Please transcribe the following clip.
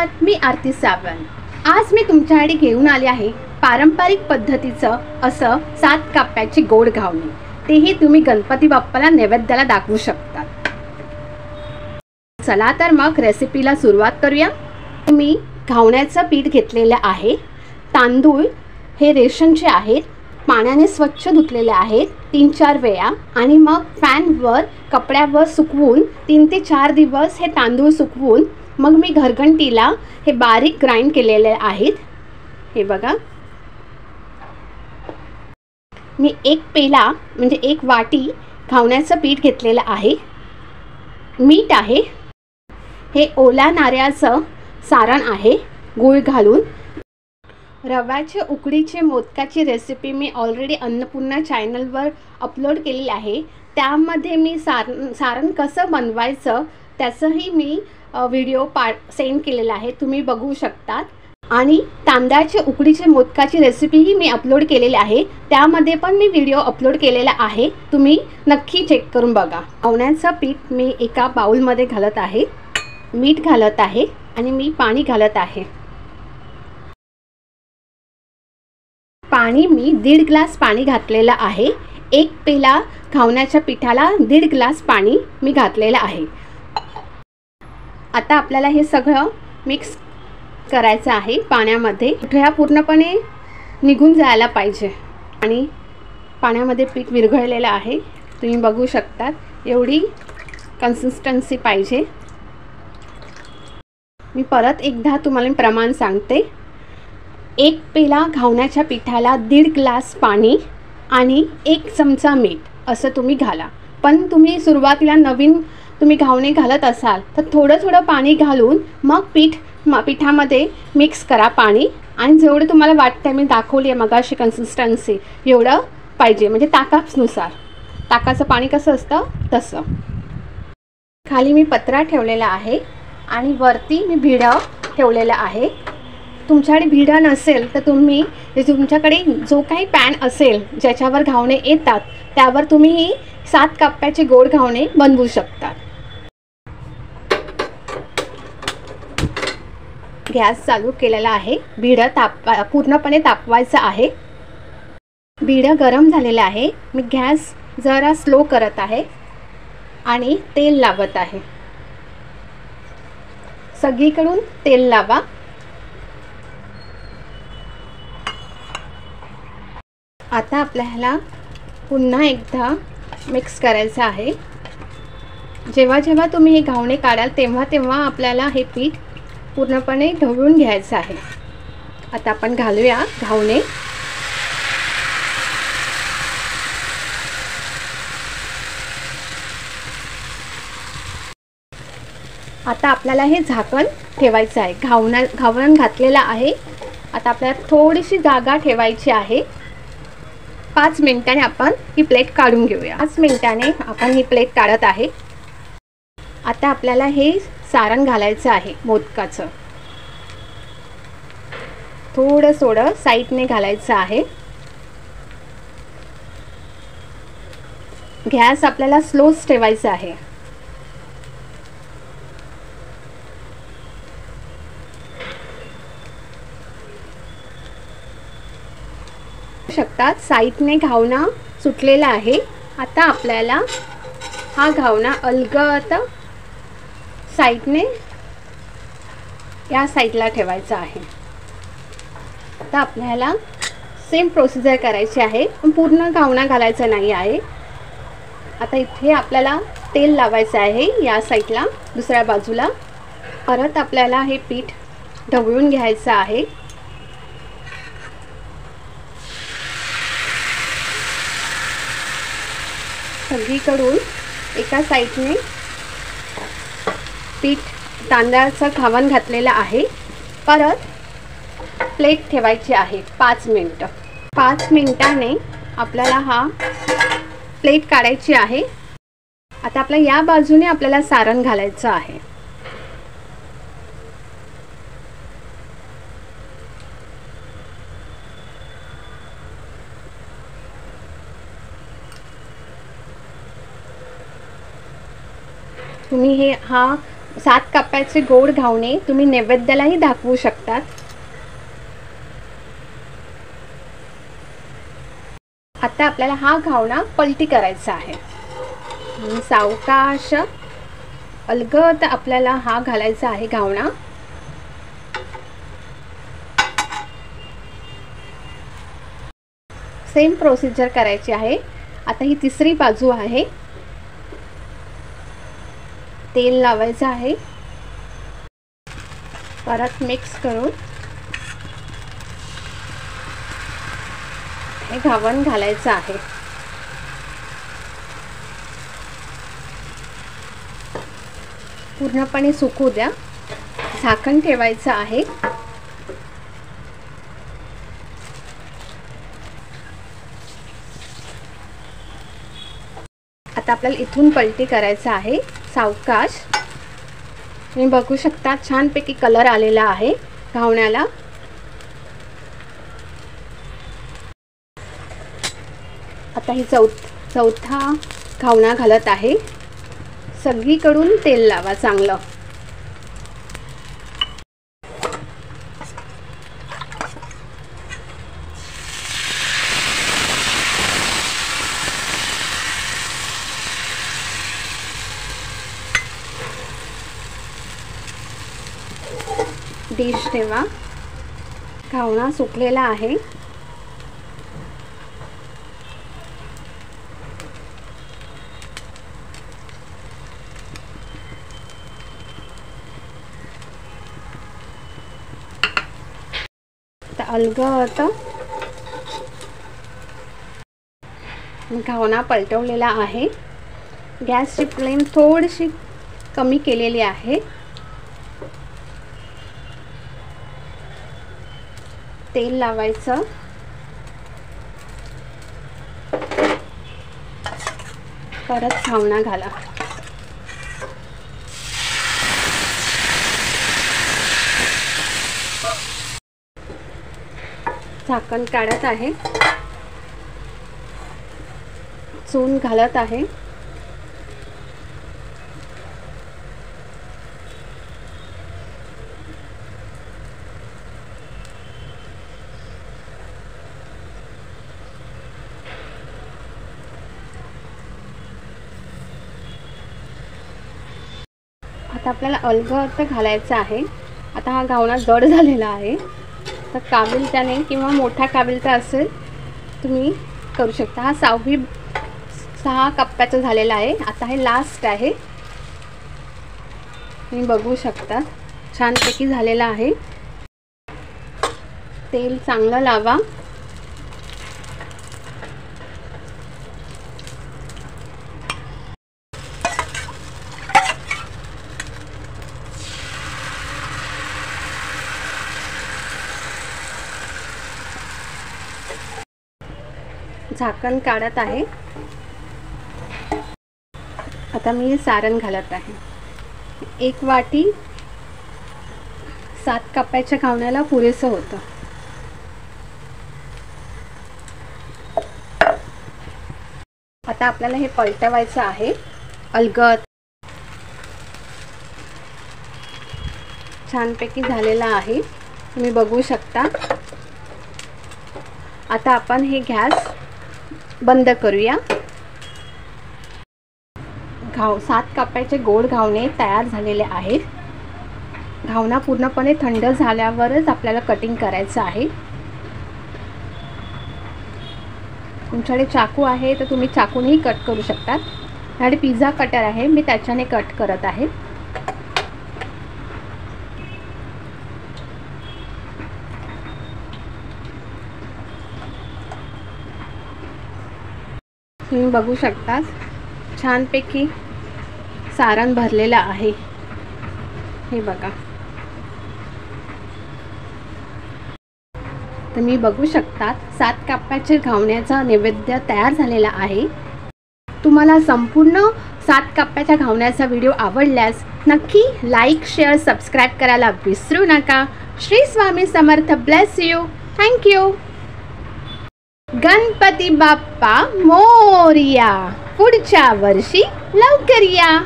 नमस्कार, मी आरती सावंत। आज मी तुमच्यासाठी घेऊन आले आहे पारंपरिक पद्धतीचं असं 7 कप्प्याची गोड घावणे। तेही तुम्ही गणपती बाप्पाला नैवेद्याला दाखवू शकता। चला तर मग रेसिपीला सुरुवात करूया। मी घावण्याचं पीठ घेतलेलं आहे। तांदूळ हे रेशनचे आहेत, पाण्याने स्वच्छ धुतलेले आहेत 3-4 वेळा आणि मग फॅनवर कपड्यावर सुकवून 3 ते 4 दिवस हे तांदूळ सुकवून मग मी घरघंटीला हे बारीक ग्राइंड केलेले आहेत। हे बघा, मी एक पेला म्हणजे एक वाटी घावण्याचं पीठ घेतलेलं आहे। मीठ आहे, हे ओल्या नारळाचं सारण आहे गूळ घालून। रव्याचे उकडीचे मोदकाची रेसिपी मी ऑलरेडी अन्नपूर्णा चॅनलवर अपलोड केलेली आहे। त्यामध्ये मी सारण कसं बनवायचं त्याचंही मी व्हिडिओ सेंड केलेला आहे, तुम्ही बघू शकता। आणि तांदळाचे उकडीचे मोदकाची रेसिपीही मी अपलोड केलेली आहे, त्यामध्ये पण मी व्हिडिओ अपलोड केलेला आहे, तुम्ही नक्की चेक करून बघा। घावण्याचं पीठ मी एका बाउलमध्ये घालत आहे, मीठ घालत आहे आणि मी पाणी घालत आहे। पाणी मी 1.5 ग्लास पाणी घातलेलं आहे। एक पेला घावण्याच्या पिठाला 1.5 ग्लास पाणी मी घातलेलं आहे। आता आपल्याला हे सगळं मिक्स करायचं आहे पाण्यामध्ये। पिठा पूर्णपणे निघून जायला पाहिजे आणि पाण्यामध्ये पीठ विरघळलेलं आहे, तुम्ही बघू शकता। एवढी कन्सिस्टन्सी पाहिजे। मी परत एकदा तुम्हाला प्रमाण सांगते। एक पेला घावण्याच्या पिठाला 1.5 ग्लास पाणी आणि 1 चमचा मीठ असं तुम्ही घाला। पण तुम्ही सुरुवातीला नवीन तुम्ही घावणे घालत असाल तर थोडं पाणी घालून मग पिठामध्ये मिक्स करा पाणी। आणि जेवढं तुम्हाला वाटतं, मी दाखवली आहे मगाशी कन्सिस्टन्सी, एवढं पाहिजे, म्हणजे ताकानुसार। ताकाचं पाणी कसं असतं तसं। खाली मी पत्रा ठेवलेला आहे आणि वरती मी भिडा ठेवलेला आहे। तुमच्याकडे भिडा नसेल तर तुम्ही तुमच्याकडे जो काही पॅन असेल ज्याच्यावर घावणे येतात त्यावर तुम्ही 7 कप्प्याचे गोड घावणे बनवू शकता। गॅस चालू केलेला आहे, भिडा पूर्णपणे तापवायचं आहे। भिडा गरम झालेला आहे, मी गॅस जरा स्लो करत आहे आणि तेल लावत आहे। सगळीकडून तेल लावा। आता आपल्याला पुन्हा एकदा मिक्स करायचं आहे। जेव्हा जेव्हा तुम्ही हे घावणे काढाल तेव्हा आपल्याला हे पीठ पूर्णपणे ढवळून घ्यायचं आहे। आता आपण घालूया घावणे। आता आपल्याला हे झाकण ठेवायचं आहे। घावण घातलेलं आहे। आता आपल्याला थोडीशी जागा ठेवायची आहे। 5 मिनिटांनी आपण ही प्लेट काढून घेऊया। 5 मिनिटांनी आपण ही प्लेट काढत आहे। आता आपल्याला हे सारण घालायचं आहे मोदकाचं। थोडं साईडने घालायचं आहे। गॅस आपल्याला स्लोच ठेवायचा आहे। शकतात साईडने घावना सुटलेला आहे। आता आपल्याला हा घावना अलगद साईडने या साईडला ठेवायचा आहे। आता आपल्याला सेम प्रोसिजर करायची आहे, पण पूर्ण घावना घालायचा नाही आहे। आता इथे आपल्याला तेल लावायचं आहे या साईडला, दुसऱ्या बाजूला। परत आपल्याला हे पीठ ढवळून घ्यायचं आहे। सगळीकडून एका साईडने पीठ तांदळाचं घावण घातलेलं आहे। परत प्लेट ठेवायची आहे 5 मिनिटं। 5 मिनिटाने आपल्याला हा प्लेट काढायची आहे। आता आपल्या या बाजूने आपल्याला सारण घालायचं आहे। तुम्ही हा 7 कप्प्याचे गोड घावणे तुम्ही नैवेद्यालाही दाखवू शकतात. आता आपल्याला हा घावणा पलटी करायचा आहे. सावकाश अलगद आपल्याला हा घालायचा आहे घावणा. सेम प्रोसिजर करायची आहे. आता ही तिसरी बाजू आहे. तेल लावायचं आहे. परत मिक्स करून हे घावण घालायचं आहे. पूर्णपणे सुकू द्या. झाकण ठेवायचं आहे. आता आपल्याला इथून पलटी करायचं आहे सावकाश. तुम्ही बघू शकता छानपैकी कलर आलेला आहे घावण्याला. आता ही चौथा घावणा घालत आहे. सगळीकडून तेल लावा चांगलं. डिश ठेवा. घावणा सुकलेला आहे. आता अलगद घावणा पलटवलेला आहे. गॅसची फ्लेम थोडीशी कमी केलेली आहे. तेल लावायचं. परत घावणा घाला. झाकण काढत आहे. चून घालत आहे. आता आपल्याला अलगद घालायचं आहे. आता हा घावणा जड झालेला आहे, तर काविलत्याने किंवा मोठा काविलता असेल तुम्ही करू शकता. हा 6 कप्प्याचा झालेला आहे. आता हे लास्ट आहे. तुम्ही बघू शकता छानपैकी झालेला आहे. तेल चांगलं लावा. झाकण काढत आहे. आता मी सारण घालत आहे. 1 वाटी 7 कप्प्याच्या घावण्याला पुरेसं होतं. आता आपल्याला हे पलटवायचं आहे अलगद. छानपैकी झालेला आहे, तुम्ही बघू शकता. आता आपण हे गॅस बंद करूया. 7 कप्प्याचे गोड घावणे तयार झालेले आहेत. घावणा पूर्णपणे थंड झाल्यावरच आपल्याला कटिंग करायचं आहे. तुमच्याकडे चाकू आहे तर तुम्ही चाकूनेही कट करू शकता. माझ्याकडे पिझ्झा कटर आहे, मी त्याच्याने कट करत आहे. तुम्ही बघू शकता छानपैकी सारण भरलेलं आहे. हे बघा, तुम्ही बघू शकता 7 कप्प्याचे घावण्याचा नैवेद्य तयार झालेला आहे. तुम्हाला संपूर्ण 7 कप्प्याच्या घावण्याचा व्हिडिओ आवडल्यास नक्की लाईक, शेअर, सबस्क्राईब करायला विसरू नका. Shri Swami Samarth. Bless you. Thank you. Ganpati Bappa Morya. पुढच्या वर्षी लवकर या.